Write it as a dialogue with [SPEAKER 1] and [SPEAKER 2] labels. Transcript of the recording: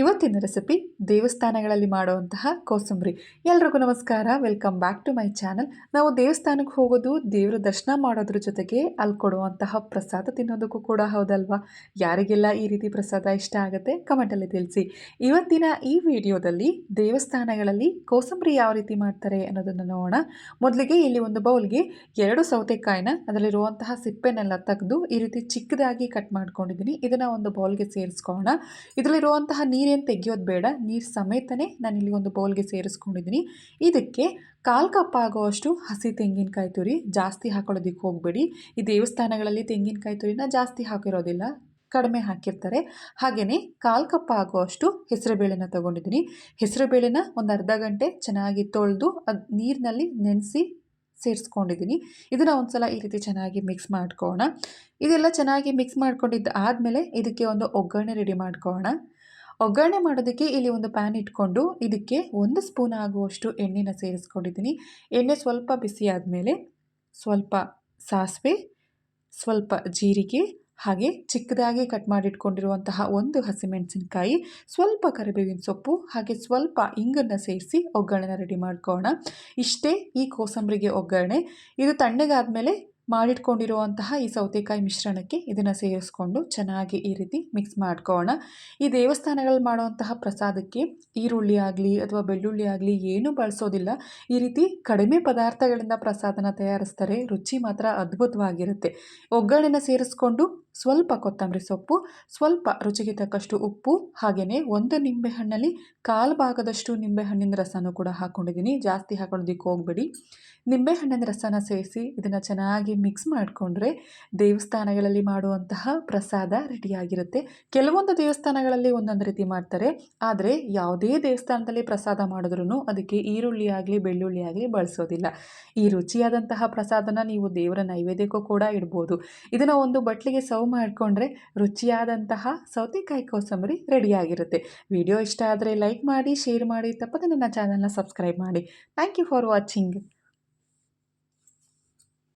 [SPEAKER 1] ಇವತ್ತಿನ ರೆಸಿಪಿ ದೇವಸ್ಥಾನಗಳಲ್ಲಿ ಮಾಡುವಂತಹ ಕೋಸಂಬರಿ. ಎಲ್ರಿಗೂ ನಮಸ್ಕಾರ, welcome back to my channel. ನಾವು ದೇವಸ್ಥಾನಕ್ಕೆ ಹೋಗೋದು ದೇವರ ದರ್ಶನ ಮಾಡೋದ್ರ ಜೊತೆಗೆ ಅಲ್ಲಿ ಕೊಡುವಂತಹ ಪ್ರಸಾದ ತಿನ್ನೋದಕ್ಕೂ ಕೂಡ ಹೌದಲ್ವಾ? ಯಾರಿಗೆಲ್ಲ ಈ ರೀತಿ ಪ್ರಸಾದ ಇಷ್ಟ ಆಗುತ್ತೆ ಕಮೆಂಟಲ್ಲಿ ತಿಳಿಸಿ. ಇವತ್ತಿನ ಈ ವಿಡಿಯೋದಲ್ಲಿ ದೇವಸ್ಥಾನಗಳಲ್ಲಿ ಕೋಸಂಬರಿ ಯಾವ ರೀತಿ ಮಾಡ್ತಾರೆ ಅನ್ನೋದನ್ನು ನೋಡೋಣ. ಮೊದಲಿಗೆ ಇಲ್ಲಿ ಒಂದು ಬೌಲ್ಗೆ 2 ಸೌತೆಕಾಯಿನ ಅದರಲ್ಲಿರುವಂತಹ ಸಿಪ್ಪೆನೆಲ್ಲ ತೆಗೆದು ಈ ರೀತಿ ಚಿಕ್ಕದಾಗಿ ಕಟ್ ಮಾಡ್ಕೊಂಡಿದ್ದೀನಿ. ಇದನ್ನು ಒಂದು ಬೌಲ್ಗೆ ಸೇರಿಸ್ಕೊಳ್ಳೋಣ. ಇದರಲ್ಲಿರುವಂತಹ ನೀರೇನು ತೆಗಿಯೋದು ಬೇಡ, ನೀರು ಸಮೇತನೇ ನಾನಿಲ್ಲಿ ಒಂದು ಬೌಲ್ಗೆ ಸೇರಿಸ್ಕೊಂಡಿದ್ದೀನಿ. ಇದಕ್ಕೆ 1/4 ಕಪ್ ಆಗುವಷ್ಟು ಹಸಿ ತೆಂಗಿನಕಾಯಿ ತುರಿ, ಜಾಸ್ತಿ ಹಾಕೊಳ್ಳೋದಕ್ಕೆ ಹೋಗಬೇಡಿ. ಈ ದೇವಸ್ಥಾನಗಳಲ್ಲಿ ತೆಂಗಿನಕಾಯಿ ತುರಿನ ಜಾಸ್ತಿ ಹಾಕಿರೋದಿಲ್ಲ, ಕಡಿಮೆ ಹಾಕಿರ್ತಾರೆ. ಹಾಗೆಯೇ 1/4 ಕಪ್ ಆಗುವಷ್ಟು ಹೆಸರುಬೇಳೆನ ತೊಗೊಂಡಿದ್ದೀನಿ. ಹೆಸರುಬೇಳೆನ ಒಂದು ಅರ್ಧ ಗಂಟೆ ಚೆನ್ನಾಗಿ ತೊಳೆದು ಅದು ನೀರಿನಲ್ಲಿ ನೆನೆಸಿ ಸೇರಿಸ್ಕೊಂಡಿದ್ದೀನಿ. ಇದನ್ನು ಒಂದ್ಸಲ ಈ ರೀತಿ ಚೆನ್ನಾಗಿ ಮಿಕ್ಸ್ ಮಾಡ್ಕೊಳ್ಳೋಣ. ಇದೆಲ್ಲ ಚೆನ್ನಾಗಿ ಮಿಕ್ಸ್ ಮಾಡ್ಕೊಂಡಿದ್ದು ಆದಮೇಲೆ ಇದಕ್ಕೆ ಒಂದು ಒಗ್ಗರಣೆ ರೆಡಿ ಮಾಡ್ಕೊಳ್ಳೋಣ. ಒಗ್ಗರಣೆ ಮಾಡೋದಕ್ಕೆ ಇಲ್ಲಿ ಒಂದು ಪ್ಯಾನ್ ಇಟ್ಕೊಂಡು ಇದಕ್ಕೆ 1 ಸ್ಪೂನ್ ಆಗುವಷ್ಟು ಎಣ್ಣೆನ ಸೇರಿಸ್ಕೊಂಡಿದ್ದೀನಿ. ಎಣ್ಣೆ ಸ್ವಲ್ಪ ಬಿಸಿ ಆದಮೇಲೆ ಸ್ವಲ್ಪ ಸಾಸಿವೆ, ಸ್ವಲ್ಪ ಜೀರಿಗೆ, ಹಾಗೆ ಚಿಕ್ಕದಾಗಿ ಕಟ್ ಮಾಡಿಟ್ಕೊಂಡಿರುವಂತಹ 1 ಹಸಿಮೆಣಸಿನಕಾಯಿ, ಸ್ವಲ್ಪ ಕರಿಬೇವಿನ ಸೊಪ್ಪು, ಹಾಗೆ ಸ್ವಲ್ಪ ಇಂಗನ್ನು ಸೇರಿಸಿ ಒಗ್ಗರಣೆನ ರೆಡಿ ಮಾಡ್ಕೊಳ್ಳೋಣ. ಇಷ್ಟೇ ಈ ಕೋಸಂಬರಿಗೆ ಒಗ್ಗರಣೆ. ಇದು ತಣ್ಣಗಾದಮೇಲೆ ಮಾಡಿಟ್ಕೊಂಡಿರುವಂತಹ ಈ ಸೌತೆಕಾಯಿ ಮಿಶ್ರಣಕ್ಕೆ ಇದನ್ನು ಸೇರಿಸ್ಕೊಂಡು ಚೆನ್ನಾಗಿ ಈ ರೀತಿ ಮಿಕ್ಸ್ ಮಾಡ್ಕೊಳ್ಳೋಣ. ಈ ದೇವಸ್ಥಾನಗಳಲ್ಲಿ ಮಾಡುವಂತಹ ಪ್ರಸಾದಕ್ಕೆ ಈರುಳ್ಳಿ ಆಗಲಿ ಅಥವಾ ಬೆಳ್ಳುಳ್ಳಿ ಆಗಲಿ ಏನೂ ಬಳಸೋದಿಲ್ಲ. ಈ ರೀತಿ ಕಡಿಮೆ ಪದಾರ್ಥಗಳಿಂದ ಪ್ರಸಾದನ ತಯಾರಿಸ್ತಾರೆ. ರುಚಿ ಮಾತ್ರ ಅದ್ಭುತವಾಗಿರುತ್ತೆ. ಒಗ್ಗರಣೆನ ಸೇರಿಸ್ಕೊಂಡು ಸ್ವಲ್ಪ ಕೊತ್ತಂಬರಿ ಸೊಪ್ಪು, ಸ್ವಲ್ಪ ರುಚಿಗೆ ತಕ್ಕಷ್ಟು ಉಪ್ಪು, ಹಾಗೆಯೇ 1 ನಿಂಬೆಹಣ್ಣಲ್ಲಿ 1/4 ಭಾಗದಷ್ಟು ನಿಂಬೆಹಣ್ಣಿನ ರಸನೂ ಕೂಡ ಹಾಕ್ಕೊಂಡಿದ್ದೀನಿ. ಜಾಸ್ತಿ ಹಾಕೊಳ್ಳೋದಕ್ಕೆ ಹೋಗಬೇಡಿ. ನಿಂಬೆಹಣ್ಣಿನ ರಸನ ಸೇರಿಸಿ ಇದನ್ನು ಚೆನ್ನಾಗಿ ಮಿಕ್ಸ್ ಮಾಡಿಕೊಂಡ್ರೆ ದೇವಸ್ಥಾನಗಳಲ್ಲಿ ಮಾಡುವಂತಹ ಪ್ರಸಾದ ರೆಡಿಯಾಗಿರುತ್ತೆ. ಕೆಲವೊಂದು ದೇವಸ್ಥಾನಗಳಲ್ಲಿ ಒಂದೊಂದು ರೀತಿ ಮಾಡ್ತಾರೆ, ಆದರೆ ಯಾವುದೇ ದೇವಸ್ಥಾನದಲ್ಲಿ ಪ್ರಸಾದ ಮಾಡಿದ್ರೂ ಅದಕ್ಕೆ ಈರುಳ್ಳಿ ಆಗಲಿ ಬೆಳ್ಳುಳ್ಳಿ ಆಗಲಿ ಬಳಸೋದಿಲ್ಲ. ಈ ರುಚಿಯಾದಂತಹ ಪ್ರಸಾದನ ನೀವು ದೇವರ ನೈವೇದ್ಯಕ್ಕೂ ಕೂಡ ಇಡ್ಬೋದು. ಇದನ್ನು ಒಂದು ಬಟ್ಲಿಗೆ ಸರ್ವ್ ಮಾಡಿಕೊಂಡ್ರೆ ರುಚಿಯಾದಂತಹ ಸೌತೆಕಾಯಿ ಕೋಸಂಬರಿ ರೆಡಿಯಾಗಿರುತ್ತೆ. ವಿಡಿಯೋ ಇಷ್ಟ ಆದರೆ ಲೈಕ್ ಮಾಡಿ, ಶೇರ್ ಮಾಡಿ, ತಪ್ಪದೆ ನನ್ನ ಚಾನಲ್ನ ಸಬ್ಸ್ಕ್ರೈಬ್ ಮಾಡಿ. Thank you for watching.